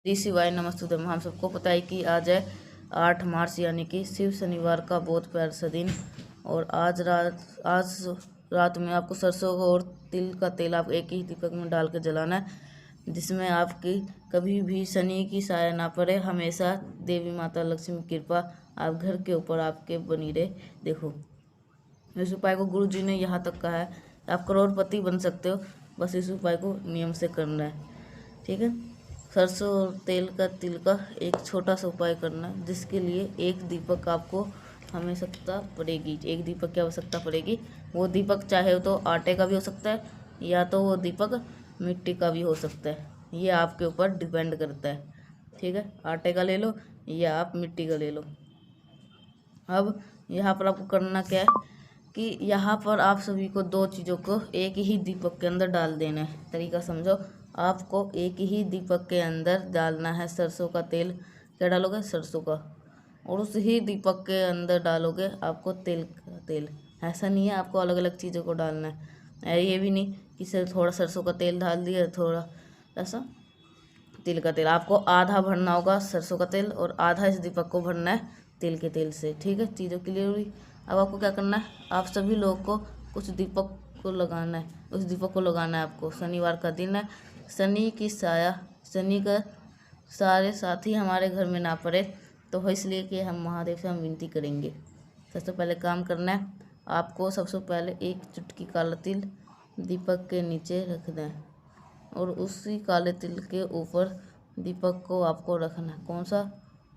श्री शिवाय नमस्तुभ्यम। हम सबको पता है कि आज है 8 मार्च यानी कि शिव शनिवार का बहुत प्यारा सा दिन। और आज रात में आपको सरसों और तिल का तेल आप एक ही दीपक में डाल के जलाना है, जिसमें आपकी कभी भी शनि की साया ना पड़े। हमेशा देवी माता लक्ष्मी की कृपा आप घर के ऊपर आपके बनी रहे। देखो, इस उपाय को गुरु जी ने यहाँ तक कहा है, आप करोड़पति बन सकते हो, बस इस उपाय को नियम से करना है। ठीक है, सरसों और तिल का एक छोटा सा उपाय करना है, जिसके लिए एक दीपक आपको आवश्यकता पड़ेगी। एक दीपक की आवश्यकता पड़ेगी। वो दीपक चाहे तो आटे का भी हो सकता है, या तो वो दीपक मिट्टी का भी हो सकता है। ये आपके ऊपर डिपेंड करता है। ठीक है, आटे का ले लो या आप मिट्टी का ले लो। अब यहाँ पर आपको करना क्या है कि यहाँ पर आप सभी को दो चीज़ों को एक ही दीपक के अंदर डाल देना है। तरीका समझो, आपको एक ही दीपक के अंदर डालना है सरसों का तेल। क्या डालोगे? सरसों का। और उस ही दीपक के अंदर डालोगे आपको तिल का तेल। ऐसा नहीं है आपको अलग अलग चीज़ों को डालना है। ये भी नहीं कि सिर्फ थोड़ा सरसों का तेल डाल दिया, थोड़ा ऐसा तिल का तेल। आपको आधा भरना होगा सरसों का तेल और आधा इस दीपक को भरना है तिल के तेल से। ठीक है, चीज़ों क्लियर हुई। अब आपको क्या करना है, आप सभी लोगों को कुछ दीपक को लगाना है। उस दीपक को लगाना है आपको। शनिवार का दिन है, शनि की साया, शनि का सारे साथी हमारे घर में ना पड़े, तो इसलिए कि हम महादेव से हम विनती करेंगे। सबसे पहले काम करना है आपको, सबसे पहले एक चुटकी काला तिल दीपक के नीचे रखना है और उसी काले तिल के ऊपर दीपक को आपको रखना है। कौन सा?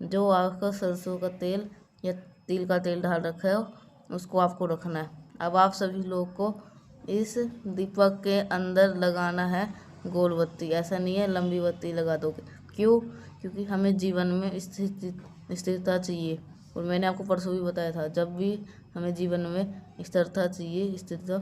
जो आपका सरसों का तेल या तिल का तेल डाल रखा हो, उसको आपको रखना है। अब आप सभी लोग को इस दीपक के अंदर लगाना है गोल बत्ती। ऐसा नहीं है लंबी बत्ती लगा दोगे। क्यों? क्योंकि हमें जीवन में स्थिरता चाहिए। और मैंने आपको परसों भी बताया था, जब भी हमें जीवन में स्थिरता चाहिए, स्थिरता,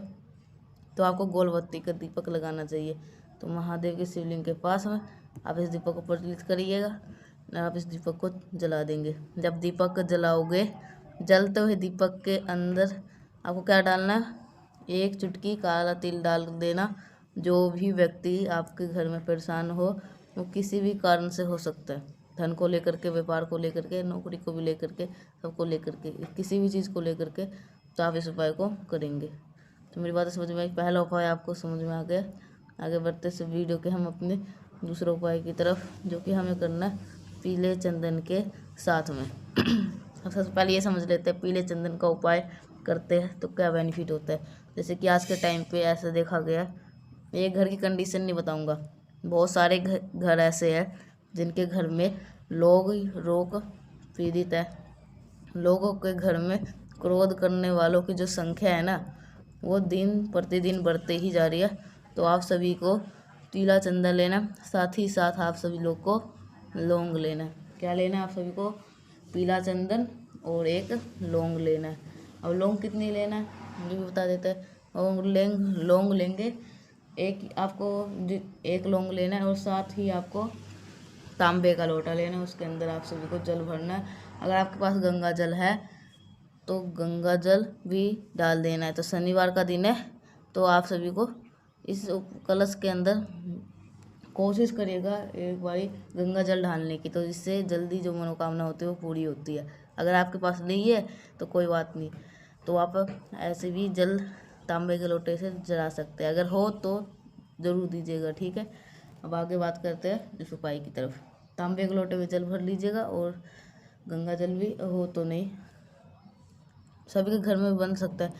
तो आपको गोल बत्ती का दीपक लगाना चाहिए। तो महादेव के शिवलिंग के पास में आप इस दीपक को प्रज्वलित करिएगा और आप इस दीपक को जला देंगे। जब दीपक जलाओगे, जलते हुए दीपक के अंदर आपको क्या डालना है? एक चुटकी काला तिल डाल देना। जो भी व्यक्ति आपके घर में परेशान हो, वो किसी भी कारण से हो सकता है, धन को लेकर के, व्यापार को लेकर के, नौकरी को भी लेकर के, सबको लेकर के, किसी भी चीज़ को लेकर के, तो आप इस उपाय को करेंगे। तो मेरी बात समझ में आई? पहला उपाय आपको समझ में आ गया। आगे बढ़ते से वीडियो के हम अपने दूसरे उपाय की तरफ, जो कि हमें करना है पीले चंदन के साथ में। सबसे पहले ये समझ लेते हैं पीले चंदन का उपाय करते हैं तो क्या बेनिफिट होता है। जैसे कि आज के टाइम पे ऐसा देखा गया, एक घर की कंडीशन नहीं बताऊंगा, बहुत सारे घर ऐसे हैं जिनके घर में लोग रोग पीड़ित है। लोगों के घर में क्रोध करने वालों की जो संख्या है ना, वो दिन प्रतिदिन बढ़ते ही जा रही है। तो आप सभी को पीला चंदन लेना, साथ ही साथ आप सभी लोग को लौंग लेना है। क्या लेना है आप सभी को? पीला चंदन और एक लौंग लेना है। अब लौंग कितनी लेना है मुझे भी बता देते हैं। और लौंग लेंगे एक, आपको एक लौंग लेना है और साथ ही आपको तांबे का लोटा लेना है, उसके अंदर आप सभी को जल भरना है। अगर आपके पास गंगा जल है तो गंगा जल भी डाल देना है। तो शनिवार का दिन है, तो आप सभी को इस कलश के अंदर कोशिश करिएगा एक बारी गंगा जल डालने की, तो इससे जल्दी जो मनोकामना होती है वो पूरी होती है। अगर आपके पास नहीं है तो कोई बात नहीं, तो आप ऐसे भी जल तांबे के लोटे से जला सकते हैं। अगर हो तो ज़रूर दीजिएगा। ठीक है, अब आगे बात करते हैं इस उपाय की तरफ। तांबे के लोटे में जल भर लीजिएगा और गंगा जल भी हो तो नहीं, सभी के घर में बन सकता है।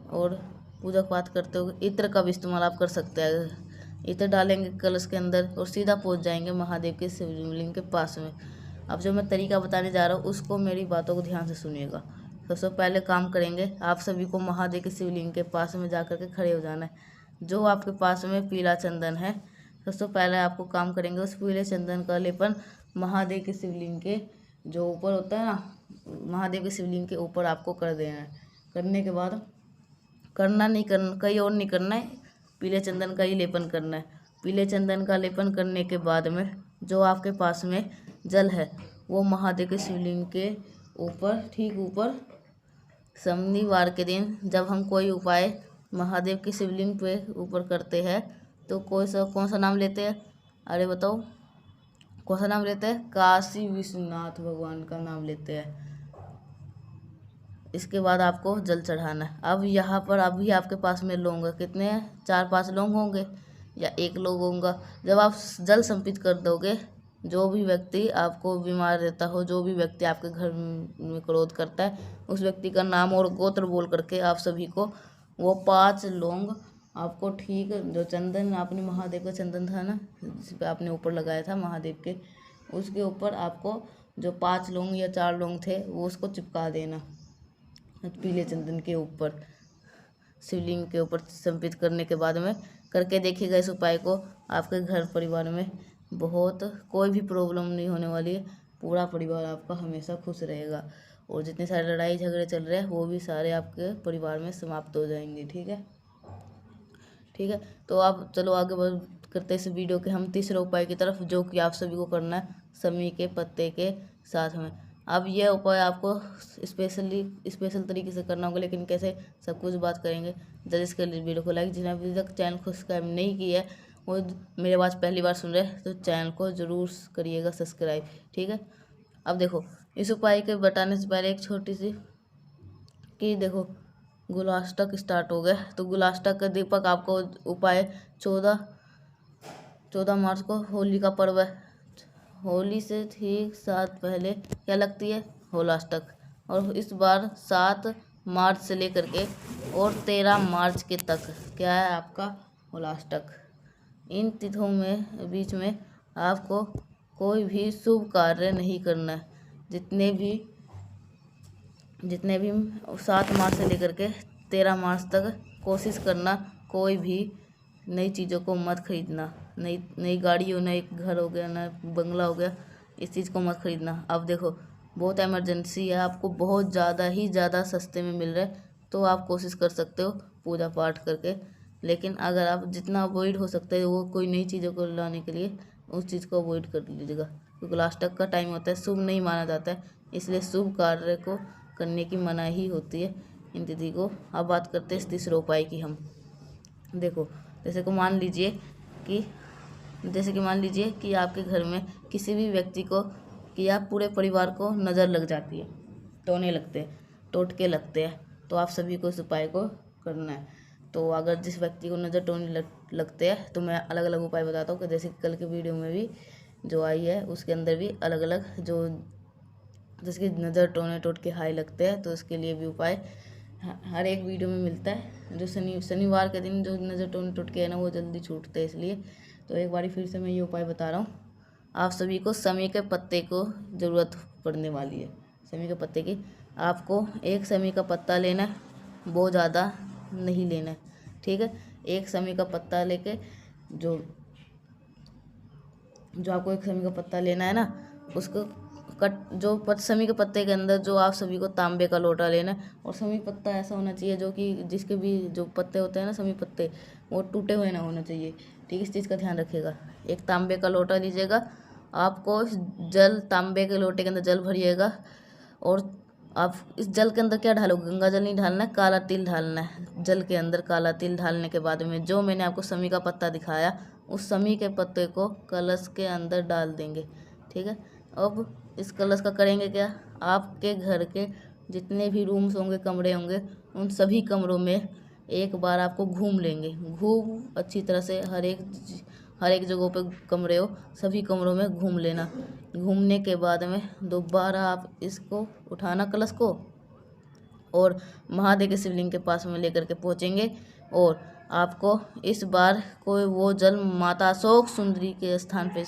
और पूजा पाठ करते हुए इत्र का भी इस्तेमाल आप कर सकते हैं। इत्र डालेंगे कलश के अंदर और सीधा पहुंच जाएंगे महादेव के शिवलिंग के पास में। अब जो मैं तरीका बताने जा रहा हूँ, उसको मेरी बातों को ध्यान से सुनिएगा। सबसे पहले काम करेंगे, आप सभी को महादेव के शिवलिंग के पास में जा कर के खड़े हो जाना है। जो आपके पास में पीला चंदन है, सबसे पहले आपको काम करेंगे उस पीले चंदन का लेपन महादेव के शिवलिंग के जो ऊपर होता है ना, महादेव के शिवलिंग के ऊपर आपको कर देना है। करने के बाद कहीं और नहीं करना है, पीले चंदन का ही लेपन करना है। पीले चंदन का लेपन करने के बाद में जो आपके पास में जल है, वो महादेव के शिवलिंग के ऊपर, ठीक ऊपर, शनिवार के दिन जब हम कोई उपाय महादेव के शिवलिंग पे ऊपर करते हैं तो कौन सा नाम लेते हैं? अरे बताओ, कौन सा नाम लेते हैं? काशी विश्वनाथ भगवान का नाम लेते हैं। इसके बाद आपको जल चढ़ाना है। अब यहाँ पर अभी आपके पास में लौंग कितने हैं? 4-5 लौंग होंगे या 1 लौंग होगा। जब आप जल संपित कर दोगे, जो भी व्यक्ति आपको बीमार रहता हो, जो भी व्यक्ति आपके घर में क्रोध करता है, उस व्यक्ति का नाम और गोत्र बोल करके आप सभी को वो 5 लौंग आपको, ठीक जो चंदन आपने महादेव का चंदन था ना, जिस पे आपने ऊपर लगाया था महादेव के, उसके ऊपर आपको जो 5 लौंग या 4 लौंग थे वो उसको चिपका देना पीले चंदन के ऊपर, शिवलिंग के ऊपर संपित करने के बाद में करके देखिएगा इस उपाय को। आपके घर परिवार में बहुत कोई भी प्रॉब्लम नहीं होने वाली है। पूरा परिवार आपका हमेशा खुश रहेगा और जितने सारे लड़ाई झगड़े चल रहे हैं वो भी सारे आपके परिवार में समाप्त हो जाएंगे। ठीक है, ठीक है। तो आप चलो आगे बढ़ करते इस वीडियो के हम तीसरे उपाय की तरफ, जो कि आप सभी को करना है समी के पत्ते के साथ में। अब यह उपाय आपको स्पेशल तरीके से करना होगा, लेकिन कैसे सब कुछ बात करेंगे। जल्दी इसके लिए वीडियो को लाइक, जिन्हें अभी तक चैनल को सब्सक्राइब नहीं किया है वो मेरे आवाज़ पहली बार सुन रहे हैं तो चैनल को ज़रूर करिएगा सब्सक्राइब। ठीक है, अब देखो इस उपाय के बताने से पहले एक छोटी सी कि देखो गुलाष्टक स्टार्ट हो गया, तो गुलाष्टक का दीपक आपको उपाय 14 मार्च को होली का पर्व है। होली से ठीक 7 पहले क्या लगती है? होलाष्टक। और इस बार 7 मार्च से लेकर के और 13 मार्च के तक क्या है आपका? होलाष्टक। इन तिथियों में बीच में आपको कोई भी शुभ कार्य नहीं करना है। जितने भी 7 मार्च से लेकर के 13 मार्च तक कोशिश करना कोई भी नई चीज़ों को मत खरीदना। नई गाड़ी हो, नई घर हो गया, नया बंगला हो गया, इस चीज़ को मत खरीदना। अब देखो बहुत इमरजेंसी है, आपको बहुत ज़्यादा सस्ते में मिल रहा है तो आप कोशिश कर सकते हो पूजा पाठ करके। लेकिन अगर आप जितना अवॉइड हो सकता है वो कोई नई चीज़ों को लाने के लिए, उस चीज़ को अवॉइड कर लीजिएगा, क्योंकि लास्ट तक का टाइम होता है, शुभ नहीं माना जाता है, इसलिए शुभ कार्य को करने की मनाही होती है इन तिथि को। अब बात करते हैं इस तीसरे उपाय की हम। देखो जैसे कि मान लीजिए कि आपके घर में किसी भी व्यक्ति को या पूरे परिवार को नज़र लग जाती है, टोने लगते हैं, टोटके लगते हैं, तो आप सभी को इस उपाय को करना है। तो अगर जिस व्यक्ति को नज़र टोने लगते हैं तो मैं अलग अलग उपाय बताता हूँ, कि जैसे कल के वीडियो में भी जो आई है उसके अंदर भी अलग अलग जो जिसकी नज़र टोने टोटके हाई लगते हैं तो उसके लिए भी उपाय हर एक वीडियो में मिलता है। जो शनिवार के दिन जो नज़र टोने टोटके है ना वो जल्दी छूटते हैं, इसलिए तो एक बारी फिर से मैं ये उपाय बता रहा हूँ। आप सभी को समी के पत्ते को ज़रूरत पड़ने वाली है। समी के पत्ते की आपको एक समी का पत्ता लेना है, बहुत ज़्यादा नहीं लेना है। ठीक है, एक समी का पत्ता लेके जो आपको एक समी का पत्ता लेना है ना, उसको समी के पत्ते के अंदर जो आप सभी को तांबे का लोटा लेना है। और समी पत्ता ऐसा होना चाहिए जो कि जिसके भी जो पत्ते होते हैं ना समी पत्ते, वो टूटे हुए ना होना चाहिए। ठीक, इस चीज़ का ध्यान रखिएगा। एक तांबे का लोटा लीजिएगा, आपको तांबे के लोटे के अंदर जल भरिएगा और आप इस जल के अंदर क्या डालोगे? गंगा जल नहीं डालना है, काला तिल डालना है। जल के अंदर काला तिल डालने के बाद में जो मैंने आपको समी का पत्ता दिखाया, उस समी के पत्ते को कलश के अंदर डाल देंगे। ठीक है, अब इस कलश का करेंगे क्या? आपके घर के जितने भी रूम्स होंगे, कमरे होंगे, उन सभी कमरों में एक बार आपको घूम लेंगे। घूम अच्छी तरह से हर एक जगहों पे कमरे हो, सभी कमरों में घूम लेना। घूमने के बाद में दोबारा आप इसको उठाना कलश को और महादेव के शिवलिंग के पास में लेकर के पहुँचेंगे और आपको इस बार कोई वो जल माता अशोक सुंदरी के स्थान पे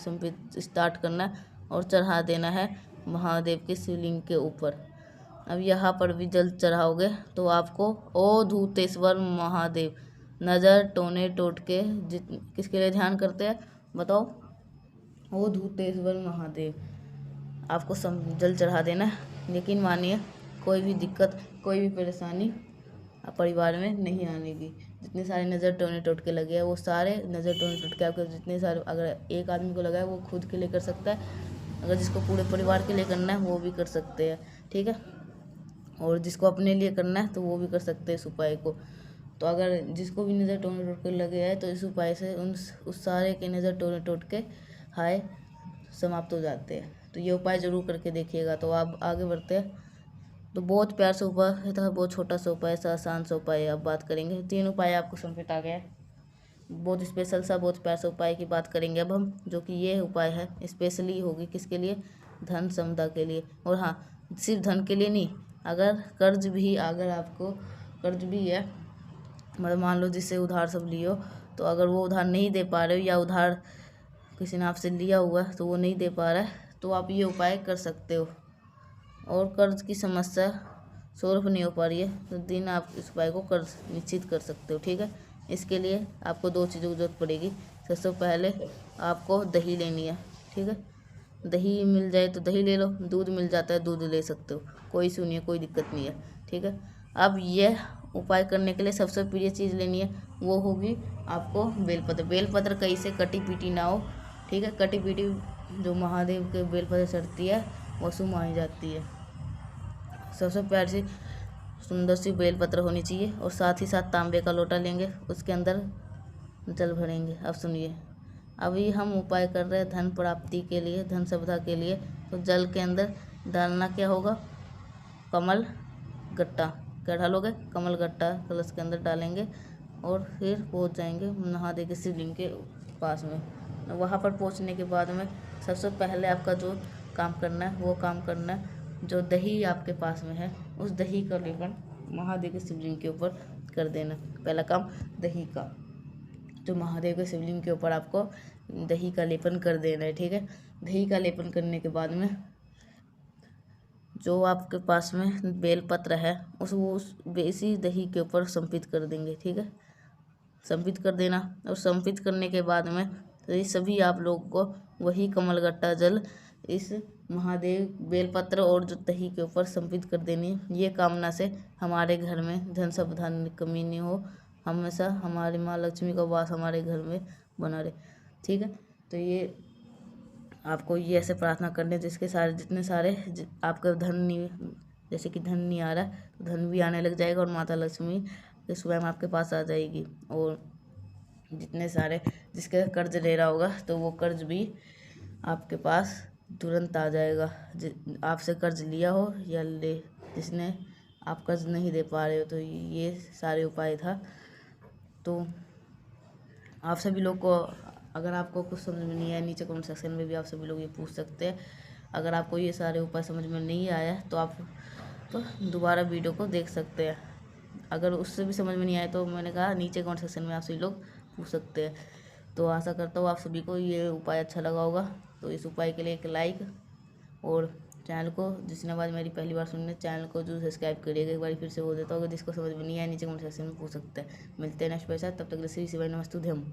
स्टार्ट करना है और चढ़ा देना है महादेव के शिवलिंग के ऊपर। अब यहाँ पर भी जल चढ़ाओगे तो आपको ओ धूतेश्वर महादेव, नज़र टोने टोटके किसके लिए ध्यान करते हैं बताओ? ओ धूतेश्वर महादेव, आपको जल चढ़ा देना है। लेकिन मानिए कोई भी दिक्कत, कोई भी परेशानी परिवार में नहीं आने की। जितने सारे नज़र टोने टोटके लगे हैं वो सारे नज़र टोने टोटके आपके जितने सारे, अगर एक आदमी को लगा है वो खुद के लिए कर सकता है, अगर जिसको पूरे परिवार के लिए करना है वो भी कर सकते हैं। ठीक है, और जिसको अपने लिए करना है तो वो भी कर सकते हैं इस उपाय को। तो अगर जिसको भी नज़र टोने टोटके लगे हैं तो इस उपाय से उस सारे के नज़र टोने टोटके हाय समाप्त हो जाते हैं। तो ये उपाय ज़रूर करके देखिएगा। तो आप आगे बढ़ते हैं। तो बहुत प्यार से उपाय था, बहुत छोटा सा उपाय, सा आसान सा उपाय अब बात करेंगे। 3 उपाय आपको समझ आ गया है। बहुत स्पेशल सा, बहुत प्यार सा उपाय की बात करेंगे अब हम, जो कि ये उपाय है स्पेशली होगी किसके लिए, धन समता के लिए। और हाँ, सिर्फ धन के लिए नहीं, अगर कर्ज भी, अगर आपको कर्ज भी है, मतलब मान लो जिससे उधार सब लियो, तो अगर वो उधार नहीं दे पा रहे हो, या उधार किसी ने आपसे लिया हुआ है तो वो नहीं दे पा रहा है, तो आप ये उपाय कर सकते हो। और कर्ज की समस्या सॉल्व नहीं हो पा रही है, तो दिन आप इस उपाय को कर्ज निश्चित कर सकते हो। ठीक है, इसके लिए आपको 2 चीज़ों की जरूरत पड़ेगी। सबसे पहले आपको दही लेनी है। ठीक है, दही मिल जाए तो दही ले लो, दूध मिल जाता है दूध ले सकते हो, कोई इशू नहीं है, कोई दिक्कत नहीं है। ठीक है, अब यह उपाय करने के लिए सबसे प्रिय चीज़ लेनी है, वो होगी आपको बेलपत्र। बेलपत्र कहीं से कटी पीटी ना हो। ठीक है, कटी पीटी जो महादेव के बेलपत्र चढ़ती है वो शुभ मानी जाती है। सबसे प्यारी सी सुंदर सी बेलपत्र होनी चाहिए। और साथ ही साथ तांबे का लोटा लेंगे, उसके अंदर जल भरेंगे। अब सुनिए, अभी हम उपाय कर रहे हैं धन प्राप्ति के लिए, धन संपदा के लिए। तो जल के अंदर डालना क्या होगा, कमल गट्टा। क्या डालोगे, कमल गट्टा कलश के अंदर डालेंगे और फिर पहुंच जाएंगे महादेव के शिवलिंग के पास में। वहाँ पर पहुंचने के बाद में सबसे पहले आपका जो काम करना है वो काम करना है, जो दही आपके पास में है उस दही का लेपन महादेव के शिवलिंग के ऊपर कर देना। पहला काम दही का, जो महादेव के शिवलिंग के ऊपर आपको दही का लेपन कर देना है। ठीक है, दही का लेपन करने के बाद में जो आपके पास में बेलपत्र है उस इसी दही के ऊपर संपित कर देंगे। ठीक है, संपित कर देना। और संपित करने के बाद में तो ये सभी आप लोग को वही कमलगट्टा जल इस महादेव बेलपत्र और जो दही के ऊपर संपित कर देनी है। ये कामना से हमारे घर में धन संपदा की कमी नहीं हो, हमेशा हमारी माँ लक्ष्मी का वास हमारे घर में बना रहे। ठीक है, तो ये आपको ये ऐसे प्रार्थना करने जिसके सारे जितने सारे आपका धन नहीं, जैसे कि धन नहीं आ रहा है तो धन भी आने लग जाएगा, और माता लक्ष्मी स्वयं आपके पास आ जाएगी। और जितने सारे जिसके कर्ज ले रहा होगा तो वो कर्ज भी आपके पास तुरंत आ जाएगा। आपसे कर्ज लिया हो या ले, जिसने आप कर्ज नहीं दे पा रहे हो। तो ये सारे उपाय था। तो आप सभी लोग को, अगर आपको कुछ समझ में नहीं आया, नीचे कमेंट सेक्शन में भी आप सभी लोग ये पूछ सकते हैं। अगर आपको ये सारे उपाय समझ में नहीं आया तो आप तो दोबारा वीडियो को देख सकते हैं। अगर उससे भी समझ में नहीं आया तो मैंने कहा नीचे कमेंट सेक्शन में आप सभी लोग पूछ सकते हैं। तो आशा करता हूँ आप सभी को ये उपाय अच्छा लगा होगा। तो इस उपाय के लिए एक लाइक, और चैनल को जिसने बाद मेरी पहली बार सुनने, चैनल को जो सब्सक्राइब करिएगा। एक बार फिर से बोल देता हूँ, अगर जिसको समझ में नहीं आया नीचे कमेंट सेक्शन में पूछ सकते हैं। मिलते हैं नेक्स्ट पैसा, तब तक के लिए शिवाय नमस्तुभ्यम।